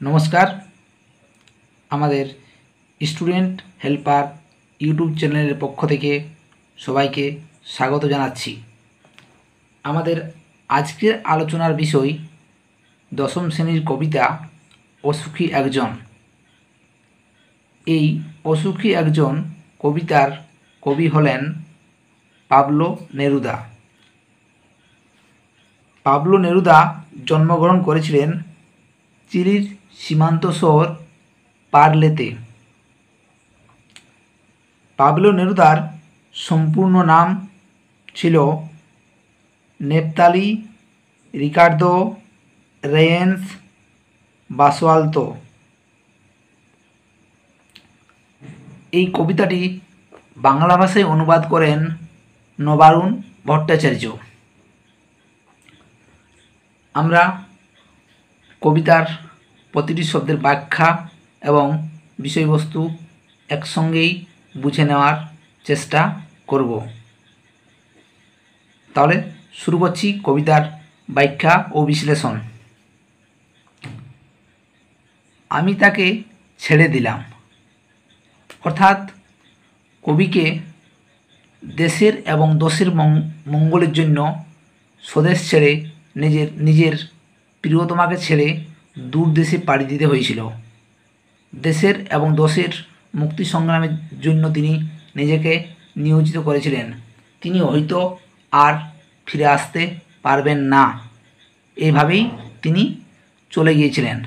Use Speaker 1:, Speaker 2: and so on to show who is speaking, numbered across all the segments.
Speaker 1: নমস্কার, আমাদের student helper YouTube চ্যানেলের পক্ষ থেকে সবাইকে স্বাগত জানাচ্ছি। আমাদের আজকের আলোচনার বিষয় দশম শ্রেণীর কবিতা অসুখী একজন। এই অসুখী একজন কবিতার কবি হলেন পাবলো নেরুদা। পাবলো নেরুদা জন্মগ্রহণ করেছিলেন চিলির সীমান্ত শহর পারলেতে। পাবলো নেরুদার সম্পূর্ণ নাম ছিল নেপতালি রিকার্দো রেয়েন্স বাসোয়ালতো। এই কবিতাটি বাংলা ভাষায় অনুবাদ করেন নবারুণ ভট্টাচার্য। আমরা কবিতার প্রতিটি শব্দের ব্যাখ্যা এবং বিষয়বস্তু একসঙ্গেই বুঝে নেওয়ার চেষ্টা করব। তাহলে শুরু করছি কবিতার ব্যাখ্যা ও বিশ্লেষণ। আমি তাকে ছেড়ে দিলাম, অর্থাৎ কবিকে দেশের এবং দোষের মঙ্গলের জন্য স্বদেশ ছেড়ে নিজের প্রিয়তমাকে ছেড়ে দূর দেশে পাড়ি দিতে হয়েছিল। দেশের এবং দোষের মুক্তি সংগ্রামের জন্য তিনি নিজেকে নিয়োজিত করেছিলেন। তিনি হয়তো আর ফিরে আসতে পারবেন না, এইভাবেই তিনি চলে গিয়েছিলেন।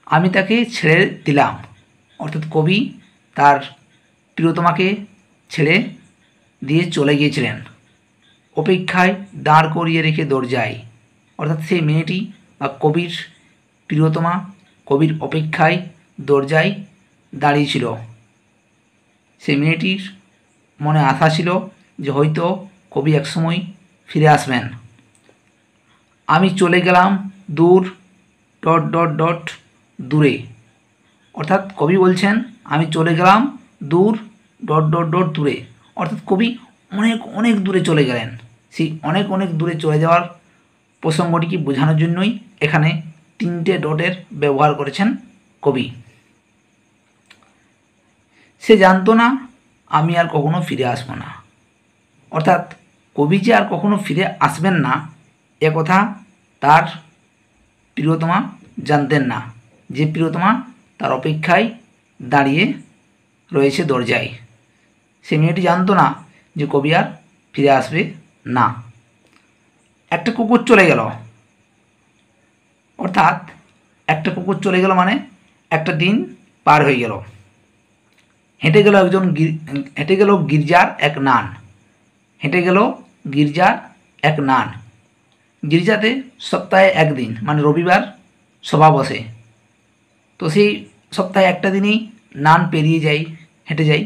Speaker 1: আমি তাকে ছেড়ে দিলাম, অর্থাৎ কবি তার প্রিয়তমাকে ছেড়ে দিয়ে চলে গিয়েছিলেন। অপেক্ষায় দাঁড় করিয়ে রেখে দরজায়, অর্থাৎ সেই মেয়েটি বা কবির প্রিয়তমা কবির অপেক্ষায় দরজায় দাঁড়িয়েছিল। সেই মেয়েটির মনে আশা ছিল যে হয়তো কবি একসময় ফিরে আসবেন। আমি চলে গেলাম দূর দূরে, অর্থাৎ কবি বলছেন আমি চলে গেলাম দূর দূরে, অর্থাৎ কবি অনেক দূরে চলে গেলেন। সেই অনেক দূরে চলে যাওয়ার প্রসঙ্গটিকে বোঝানোর জন্যই এখানে 3টে ডটের ব্যবহার করেছেন কবি। সে জানতো না আমি আর কখনো ফিরে আসবো না, অর্থাৎ কবি যে আর কখনো ফিরে আসবেন না এ কথা তার প্রিয়তমা জানতেন না, যে প্রিয়তমা তার অপেক্ষায় দাঁড়িয়ে রয়েছে দরজায়। সে মেয়েটি জানতো না যে কবি আর ফিরে আসবে না। একটা কুকুর চলে গেল, অর্থাৎ একটা কুকুর চলে গেল মানে একটা দিন পার হয়ে গেল। হেঁটে গেল গির্জার এক নান। হেঁটে গেল গির্জার এক নান। গির্জাতে সপ্তাহে একদিন মানে রবিবার সভা বসে। তো সেই সপ্তাহে একটা দিনই নান পেরিয়ে যাই, হেঁটে যাই,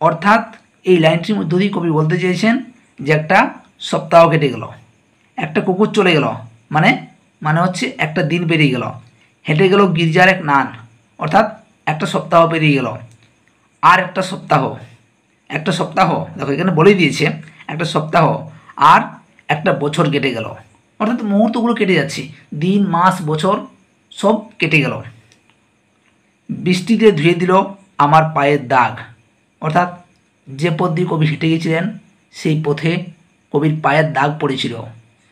Speaker 1: অর্থাৎ এই লাইনটির মধ্য দিয়ে কবি বলতে চেয়েছেন যে একটা সপ্তাহ কেটে গেল। একটা কুকুর চলে গেল মানে হচ্ছে একটা দিন পেরিয়ে গেল। হেঁটে গেল গির্জার এক নান, অর্থাৎ একটা সপ্তাহ পেরিয়ে গেল। আর একটা সপ্তাহ দেখো এখানে বলেই দিয়েছে একটা সপ্তাহ, আর একটা বছর কেটে গেল, অর্থাৎ মুহূর্তগুলো কেটে যাচ্ছে, দিন মাস বছর সব কেটে গেল। বৃষ্টিতে ধুয়ে দিল আমার পায়ের দাগ, অর্থাৎ যে পথ দিয়ে কবি হেঁটে গিয়েছিলেন সেই পথে কবির পায়ের দাগ পড়েছিল।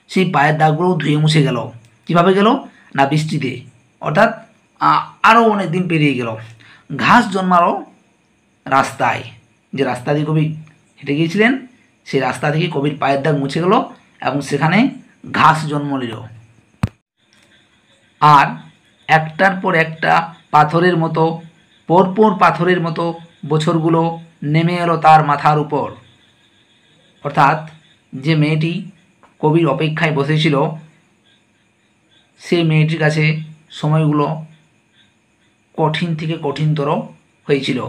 Speaker 1: সেই পায়ের দাগগুলো ধুয়ে মুছে গেল। কীভাবে গেল না বৃষ্টিতে, অর্থাৎ আরও অনেক দিন পেরিয়ে গেল। ঘাস জন্মালো রাস্তায়, যে রাস্তা দিয়ে কবি হেঁটে গিয়েছিলেন সেই রাস্তা থেকে কবির পায়ের দাগ মুছে গেল এবং সেখানে ঘাস জন্ম নিল। আর একটার পর একটা পাথরের মতো পরপর পাথরের মতো বছরগুলো নেমে এলো তার মাথার উপর, অর্থাৎ যে মেয়েটি কবির অপেক্ষায় বসেছিল সেই মেয়েটির কাছে সময়গুলো কঠিন থেকে কঠিনতর হয়েছিল।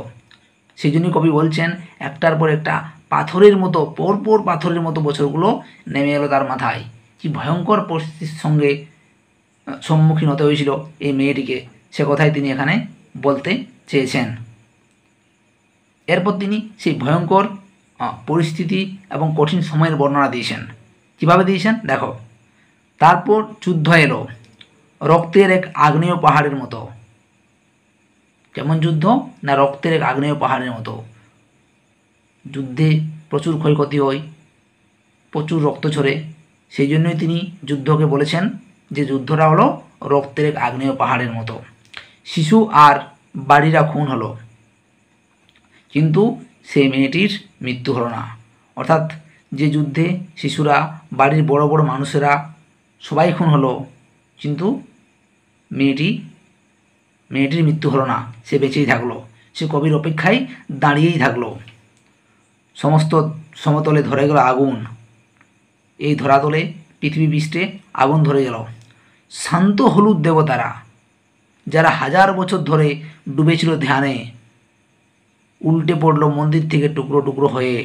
Speaker 1: সেই জন্যই কবি বলছেন একটার পর একটা পাথরের মতো পরপর পাথরের মতো বছরগুলো নেমে এলো তার মাথায়। কি ভয়ঙ্কর পরিস্থিতির সঙ্গে সম্মুখীন হতে হয়েছিল এই মেয়েটিকে, সে কথাই তিনি এখানে বলতে চেয়েছেন। এরপর তিনি সেই ভয়ঙ্কর পরিস্থিতি এবং কঠিন সময়ের বর্ণনা দিয়েছেন। কিভাবে দিয়েছেন দেখো। তারপর যুদ্ধ এলো রক্তের এক আগ্নেয় পাহাড়ের মতো, কেমন যুদ্ধ? না রক্তের এক আগ্নেয় পাহাড়ের মতো। যুদ্ধে প্রচুর ক্ষয়ক্ষতি হয়, প্রচুর রক্ত ঝরে, সেই জন্যই তিনি যুদ্ধকে বলেছেন যে যুদ্ধটা হলো রক্তের এক আগ্নেয় পাহাড়ের মতো। শিশু আর বাড়িরা খুন হলো, কিন্তু সেই মেয়েটির মৃত্যু হলো না। অর্থাৎ যে যুদ্ধে শিশুরা, বাড়ির বড় বড় মানুষেরা সবাই খুন হলো, কিন্তু মেয়েটির মৃত্যু হলো না, সে বেঁচেই থাকলো। সে কবির অপেক্ষায় দাঁড়িয়েই থাকলো। সমস্ত সমতলে ধরে গেল আগুন, এই ধরাতলে পৃথিবী পৃষ্ঠে আগুন ধরে গেল। শান্ত হলুদ দেবতারা, যারা 1000 বছর ধরে ডুবেছিল ধ্যানে, উল্টে পড়ল মন্দির থেকে টুকরো টুকরো হয়ে।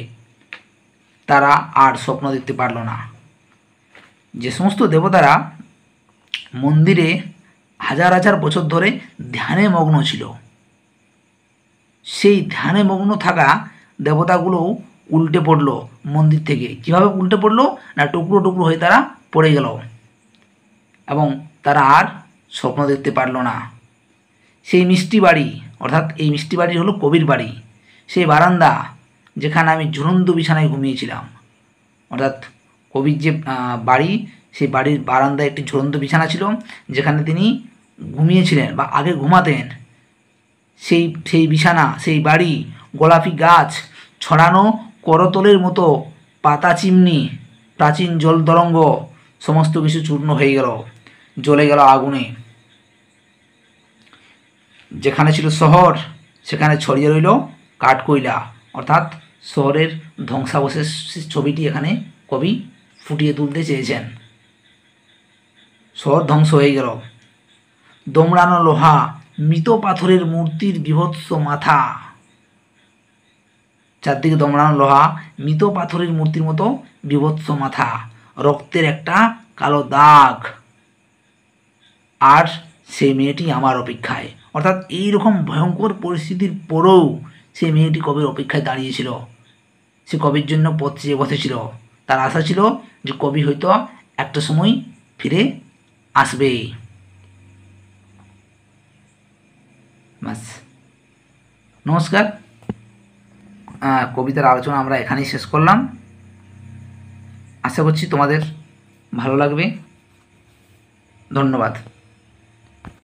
Speaker 1: তারা আর স্বপ্ন দেখতে পারল না। যে সমস্ত দেবতারা মন্দিরে 1000 বছর ধরে ধ্যানে মগ্ন ছিল, সেই ধ্যানে মগ্ন থাকা দেবতাগুলোও উল্টে পড়ল মন্দির থেকে। কীভাবে উল্টে পড়লো? না টুকরো টুকরো হয়ে তারা পড়ে গেল এবং তারা আর স্বপ্ন দেখতে পারল না। সেই মিষ্টি বাড়ি, অর্থাৎ এই মিষ্টি বাড়ি হলো কবির বাড়ি, সেই বারান্দা যেখানে আমি ঝুলন্ত বিছানায় ঘুমিয়েছিলাম, অর্থাৎ কবির যে বাড়ি, সেই বাড়ির বারান্দায় একটি ঝুলন্ত বিছানা ছিল যেখানে তিনি ঘুমিয়েছিলেন বা আগে ঘুমাতেন। সেই বিছানা, সেই বাড়ি, গোলাপি গাছ, ছড়ানো করতলের মতো পাতা চিমনি, প্রাচীন জল তরঙ্গ, সমস্ত কিছু চূর্ণ হয়ে গেল, জ্বলে গেল আগুনে। যেখানে ছিল শহর, সেখানে ছড়িয়ে রইল কাঠকয়লা, অর্থাৎ শহরের ধ্বংসাবশেষ ছবিটি এখানে কবি ফুটিয়ে তুলতে চেয়েছেন। শহর ধ্বংস হয়ে গেল। দমড়ানো লোহা, মৃত পাথরের মূর্তির বিভৎস মাথা, চারদিকে দমড়ানো লোহা, মৃত পাথরের মূর্তির মতো বিভৎস মাথা, রক্তের একটা কালো দাগ, আর সেই মেয়েটি আমার অপেক্ষায়। অর্থাৎ এইরকম ভয়ঙ্কর পরিস্থিতির পরেও সেই মেয়েটি কবির অপেক্ষায় দাঁড়িয়েছিল। সে কবির জন্য পথ চেয়ে বসেছিল। তার আশা ছিল যে কবি হয়তো একটা সময় ফিরে আসবে। ব্যাস, নমস্কার। কবিতার আলোচনা আমরা এখানেই শেষ করলাম। আশা করছি তোমাদের ভালো লাগবে। ধন্যবাদ।